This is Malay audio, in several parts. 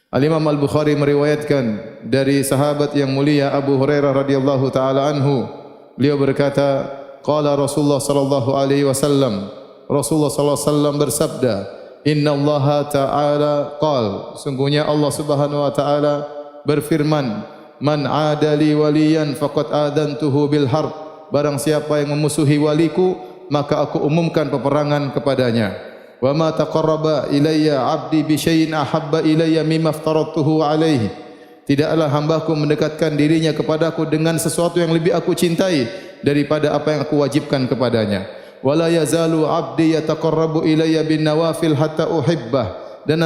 Al-Imam Al-Bukhari meriwayatkan dari sahabat yang mulia Abu Hurairah radhiyallahu taala anhu, beliau berkata, qala Rasulullah sallallahu alaihi wasallam, Rasulullah sallallahu alaihi wasallam bersabda, innallaha ta'ala qala, sungguhnya Allah Subhanahu wa taala berfirman, man adali waliyan faqad adantuhu bil harb, barang siapa yang memusuhi waliku maka aku umumkan peperangan kepadanya. Wa ma taqarraba ilayya 'abdi bi syai'in ahabba ilayya mimma aftaradtuhu 'alaihi, tidaklah hambaku mendekatkan dirinya kepadaku dengan sesuatu yang lebih aku cintai daripada apa yang aku wajibkan kepadanya. Wala yazalu 'abdi yataqarrabu ilayya bin nawafil hatta uhibbah, dan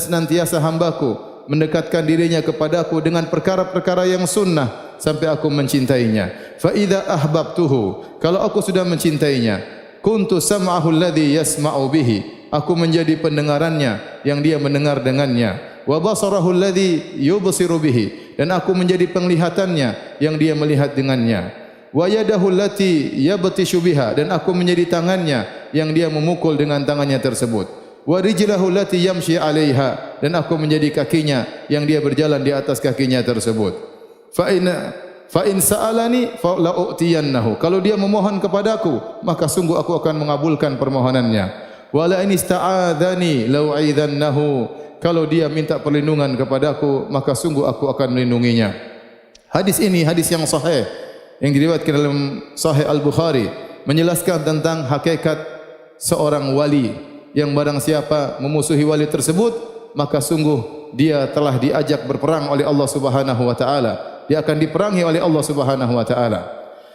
senantiasa hambaku mendekatkan dirinya kepadaku dengan perkara-perkara yang sunnah sampai aku mencintainya. Fa idza ahbabtuhu, kalau aku sudah mencintainya, kuntu sam'ahu alladhi yasma'u bihi, aku menjadi pendengarannya yang dia mendengar dengannya. Wa basarahu alladhi yubsiru bihi, dan aku menjadi penglihatannya yang dia melihat dengannya. Wa yadahu allati yabtishu biha, dan aku menjadi tangannya yang dia memukul dengan tangannya tersebut. Wa rijlahu allati yamshi 'alaiha, dan aku menjadi kakinya yang dia berjalan di atas kakinya tersebut. Fa in sa'alani fa la u'tiyannahu, kalau dia memohon kepadaku maka sungguh aku akan mengabulkan permohonannya. Wa la in ista'adzani la u'idhannahu, kalau dia minta perlindungan kepadaku maka sungguh aku akan melindunginya. Hadis ini hadis yang sahih yang diriwayatkan dalam Sahih Al-Bukhari, menjelaskan tentang hakikat seorang wali, yang barang siapa memusuhi wali tersebut maka sungguh dia telah diajak berperang oleh Allah Subhanahu wa taala. Dia akan diperangi oleh Allah Subhanahu wa taala.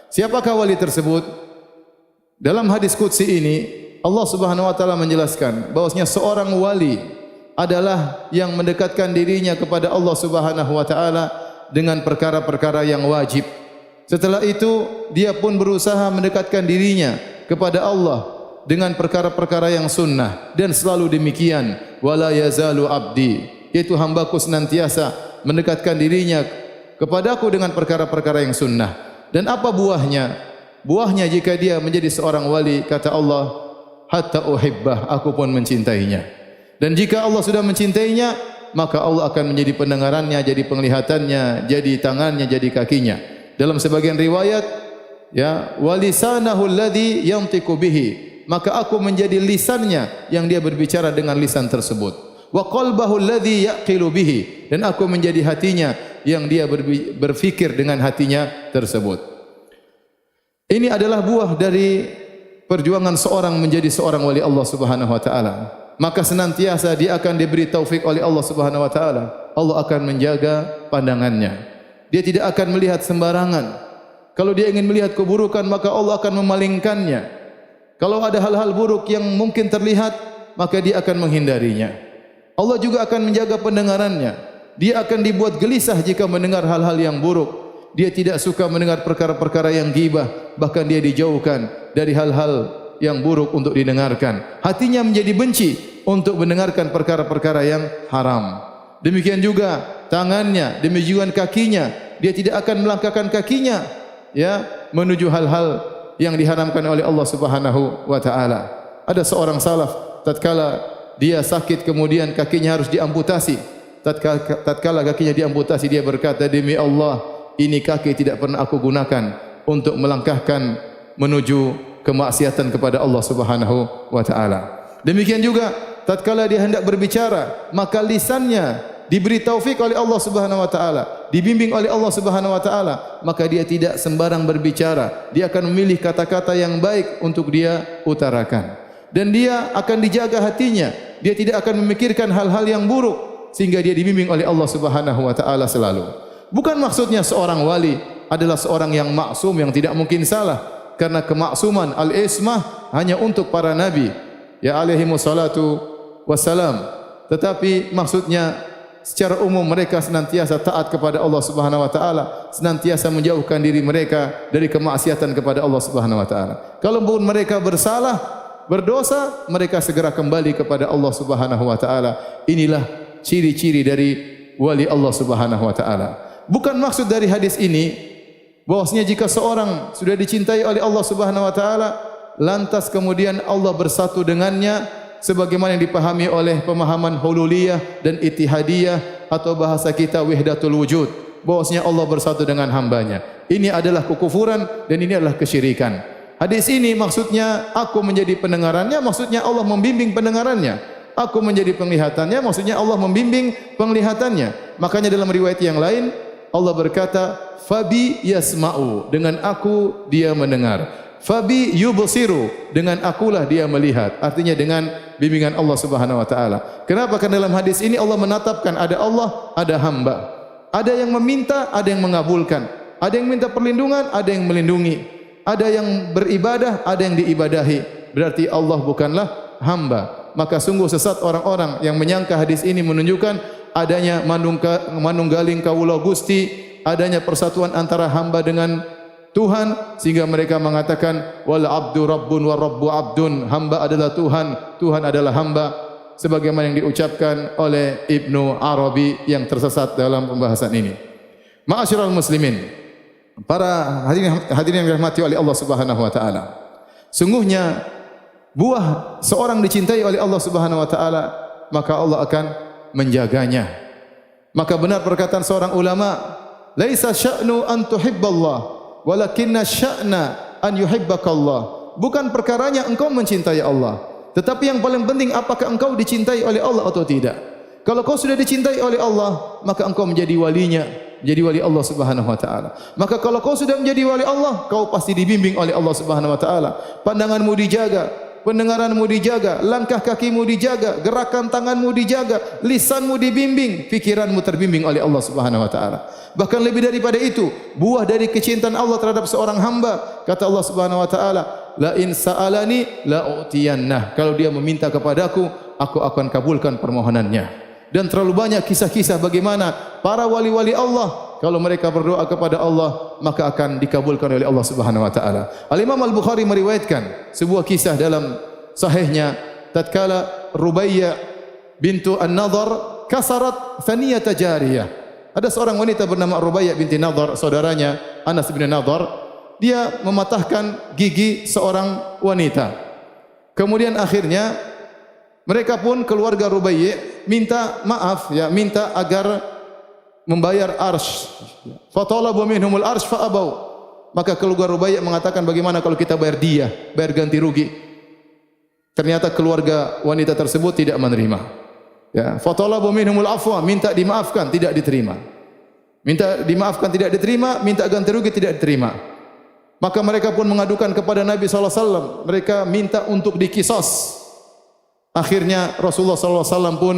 Siapakah wali tersebut? Dalam hadis qudsi ini Allah Subhanahu wa taala menjelaskan bahwasanya seorang wali adalah yang mendekatkan dirinya kepada Allah Subhanahu wa taala dengan perkara-perkara yang wajib. Setelah itu dia pun berusaha mendekatkan dirinya kepada Allah dengan perkara-perkara yang sunnah, dan selalu demikian, wala yazalu abdi, yaitu hambaku senantiasa mendekatkan dirinya kepadaku dengan perkara-perkara yang sunnah. Dan apa buahnya? Buahnya jika dia menjadi seorang wali, kata Allah, hatta uhibbah, aku pun mencintainya. Dan jika Allah sudah mencintainya, maka Allah akan menjadi pendengarannya, jadi penglihatannya, jadi tangannya, jadi kakinya. Dalam sebagian riwayat, ya, walisanahu alladhi yantiqu bihi, maka aku menjadi lisannya yang dia berbicara dengan lisan tersebut. Wa qalbahu alladhi yaqilu bihi, dan aku menjadi hatinya yang dia berfikir dengan hatinya tersebut. Ini adalah buah dari perjuangan seorang menjadi seorang wali Allah Subhanahu wa taala. Maka senantiasa dia akan diberi taufik oleh Allah Subhanahu wa taala. Allah akan menjaga pandangannya. Dia tidak akan melihat sembarangan. Kalau dia ingin melihat keburukan, maka Allah akan memalingkannya. Kalau ada hal-hal buruk yang mungkin terlihat, maka dia akan menghindarinya. Allah juga akan menjaga pendengarannya. Dia akan dibuat gelisah jika mendengar hal-hal yang buruk. Dia tidak suka mendengar perkara-perkara yang ghibah, bahkan dia dijauhkan dari hal-hal yang buruk untuk didengarkan. Hatinya menjadi benci untuk mendengarkan perkara-perkara yang haram. Demikian juga tangannya, demikian kakinya, dia tidak akan melangkahkan kakinya, ya, menuju hal-hal yang diharamkan oleh Allah Subhanahu wa taala. Ada seorang salaf, tatkala dia sakit kemudian kakinya harus diamputasi. Tatkala kakinya diamputasi, dia berkata, demi Allah, ini kaki tidak pernah aku gunakan untuk melangkahkan menuju kemaksiatan kepada Allah Subhanahu wa taala. Demikian juga tatkala dia hendak berbicara, maka lisannya diberi taufik oleh Allah Subhanahu wa taala, dibimbing oleh Allah Subhanahu wa taala, maka dia tidak sembarang berbicara. Dia akan memilih kata-kata yang baik untuk dia utarakan. Dan dia akan dijaga hatinya. Dia tidak akan memikirkan hal-hal yang buruk, sehingga dia dibimbing oleh Allah Subhanahu wa taala selalu. Bukan maksudnya seorang wali adalah seorang yang maksum, yang tidak mungkin salah, karena kemaksuman al-ismah hanya untuk para nabi, ya alaihi wassalatu wassalam. Tetapi maksudnya secara umum mereka senantiasa taat kepada Allah Subhanahu wa taala, senantiasa menjauhkan diri mereka dari kemaksiatan kepada Allah Subhanahu wa taala. Kalaupun mereka bersalah, berdosa, mereka segera kembali kepada Allah Subhanahu wa taala. Inilah ciri-ciri dari wali Allah Subhanahu wa taala. Bukan maksud dari hadis ini bahwasanya jika seorang sudah dicintai oleh Allah Subhanahu wa taala, lantas kemudian Allah bersatu dengannya sebagaimana yang dipahami oleh pemahaman hululiyah dan ittihadiyah, atau bahasa kita wahdatul wujud, bahwasanya Allah bersatu dengan hambanya. Ini adalah kekufuran dan ini adalah kesyirikan. Hadis ini maksudnya aku menjadi pendengarannya, maksudnya Allah membimbing pendengarannya. Aku menjadi penglihatannya, maksudnya Allah membimbing penglihatannya. Makanya dalam riwayat yang lain Allah berkata, fabi yasma'u, dengan aku dia mendengar. Fabi yubsiru, dengan akulah dia melihat. Artinya dengan bimbingan Allah Subhanahu wa taala. Kenapa? Karena dalam hadis ini Allah menetapkan ada Allah, ada hamba. Ada yang meminta, ada yang mengabulkan. Ada yang minta perlindungan, ada yang melindungi. Ada yang beribadah, ada yang diibadahi. Berarti Allah bukanlah hamba. Maka sungguh sesat orang-orang yang menyangka hadis ini menunjukkan adanya manunggaling kawula Gusti, adanya persatuan antara hamba dengan Tuhan, sehingga mereka mengatakan wal abdu rabbun wa rabbu abdun, hamba adalah Tuhan, Tuhan adalah hamba, sebagaimana yang diucapkan oleh Ibnu Arabi yang tersesat dalam pembahasan ini. Ma'asyiral muslimin, para hadirin yang dirahmati oleh Allah Subhanahu wa taala, sungguhnya buah seorang dicintai oleh Allah Subhanahu wa taala, maka Allah akan menjaganya. Maka benar perkataan seorang ulama, laisa sya'nu an tuhibballah, walakinna sya'na an yuhibbakallah. Bukan perkaranya engkau mencintai Allah, tetapi yang paling penting apakah engkau dicintai oleh Allah atau tidak. Kalau kau sudah dicintai oleh Allah, maka engkau menjadi walinya, menjadi wali Allah Subhanahu wa taala. Maka kalau kau sudah menjadi wali Allah, kau pasti dibimbing oleh Allah Subhanahu wa taala. Pandanganmu dijaga, pendengaranmu dijaga, langkah kakimu dijaga, gerakan tanganmu dijaga, lisanmu dibimbing, pikiranmu terbimbing oleh Allah Subhanahu wa taala. Bahkan lebih daripada itu, buah dari kecintaan Allah terhadap seorang hamba, kata Allah Subhanahu wa taala, la in sa'alani la u'tiyannah. Kalau dia meminta kepadaku, aku akan kabulkan permohonannya. Dan terlalu banyak kisah-kisah bagaimana para wali-wali Allah kalau mereka berdoa kepada Allah maka akan dikabulkan oleh Allah Subhanahu wa taala. Al-Imam Al-Bukhari meriwayatkan sebuah kisah dalam sahihnya, tatkala Rubaiyah bintu An-Nadhr kasarat thaniyata jariyah. Ada seorang wanita bernama Rubaiyah binti Nadhr, saudaranya Anas bin Nadhr, dia mematahkan gigi seorang wanita. Kemudian akhirnya mereka pun keluarga Rubaiyah minta maaf, ya, minta agar membayar arsh. Fatalabu minhumul arsh fa'abau. Maka keluarga Rubaiyah mengatakan, bagaimana kalau kita bayar dia, bayar ganti rugi. Ternyata keluarga wanita tersebut tidak menerima. Ya, fatalabu minhumul afwa, minta dimaafkan, tidak diterima. Minta dimaafkan tidak diterima, minta ganti rugi tidak diterima. Maka mereka pun mengadukan kepada Nabi sallallahu alaihi wasallam. Mereka minta untuk diqisas. Akhirnya Rasulullah sallallahu alaihi wasallam pun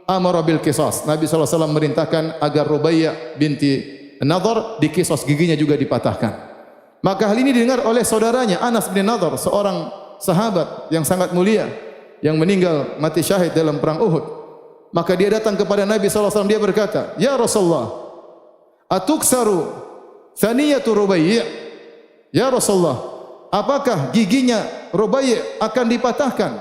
amara bil qisas. Nabi sallallahu alaihi wasallam merintahkan agar Rubaiyah binti Nadhr diqisas, giginya juga dipatahkan. Maka hal ini didengar oleh saudaranya Anas bin Nadhr, seorang sahabat yang sangat mulia yang meninggal mati syahid dalam perang Uhud. Maka dia datang kepada Nabi sallallahu alaihi wasallam, dia berkata, "Ya Rasulullah, atuksaru thaniyatu Rubaiyah?" Ya Rasulullah, apakah giginya Rubaiyah akan dipatahkan?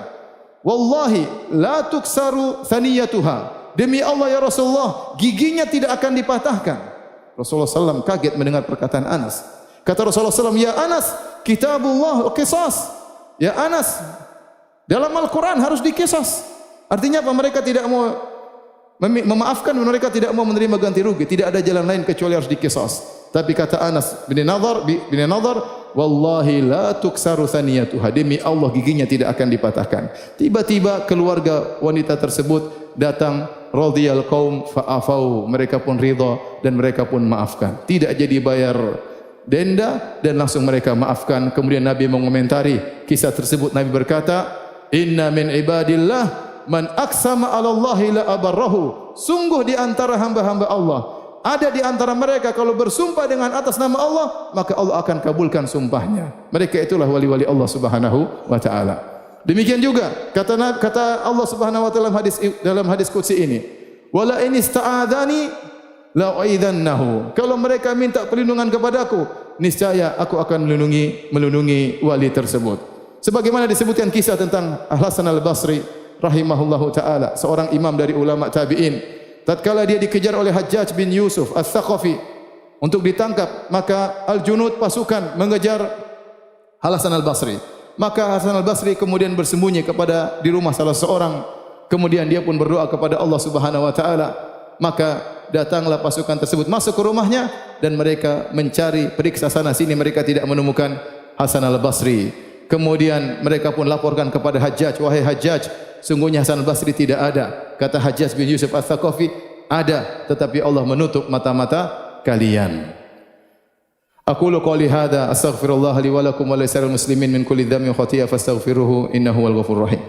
Wallahi la tuksaru thaniyatuha. Demi Allah ya Rasulullah, giginya tidak akan dipatahkan. Rasulullah SAW kaget mendengar perkataan Anas. Kata Rasulullah SAW, ya Anas, kitabullah qisas. Ya Anas, dalam Al-Quran harus dikisas. Artinya apa? Mereka tidak mau memaafkan, mereka tidak mau menerima ganti rugi. Tidak ada jalan lain kecuali harus dikisas. Tapi kata Anas bin Nadhr, wallahi la tuksaru thaniyatuha. Demi Allah giginya tidak akan dipatahkan. Tiba-tiba keluarga wanita tersebut datang, radhiyal qaum fa'afau. Mereka pun ridha dan mereka pun maafkan. Tidak jadi bayar denda dan langsung mereka maafkan. Kemudian Nabi mengomentari kisah tersebut. Nabi berkata, inna min ibadillah man aqsama 'ala Allahi la abarrahu. Sungguh di antara hamba-hamba Allah ada di antara mereka kalau bersumpah dengan atas nama Allah, maka Allah akan kabulkan sumpahnya. Mereka itulah wali-wali Allah Subhanahu wa taala. Demikian juga kata Allah Subhanahu wa taala dalam hadis qudsi ini, wala in ista'adzani la u'idzannahu. Kalau mereka minta perlindungan kepadaku, niscaya aku akan melindungi wali tersebut. Sebagaimana disebutkan kisah tentang Hasan al-Basri rahimahullahu taala, seorang imam dari ulama tabi'in. Tatkala dia dikejar oleh Hajjaj bin Yusuf As-Saqafi untuk ditangkap, maka al-junud pasukan mengejar Hasan al-Basri. Maka Hasan al-Basri kemudian bersembunyi di rumah salah seorang. Kemudian dia pun berdoa kepada Allah Subhanahu wa taala. Maka datanglah pasukan tersebut masuk ke rumahnya dan mereka mencari, periksa sana sini, mereka tidak menemukan Hasan al-Basri. Kemudian mereka pun laporkan kepada Hajjaj, wahai Hajjaj, sungguhnya Hasan al-Basri tidak ada. Kata Hajjaj bin Yusuf al-Thaqafi, ada, tetapi Allah menutup mata-mata kalian. Aqulu qawli hadza astaghfirullah li wa lakum wa lisa'iril muslimin min kulli dhanbin wa khati'ah fastaghfiruhu innahu wal ghafurur rahim.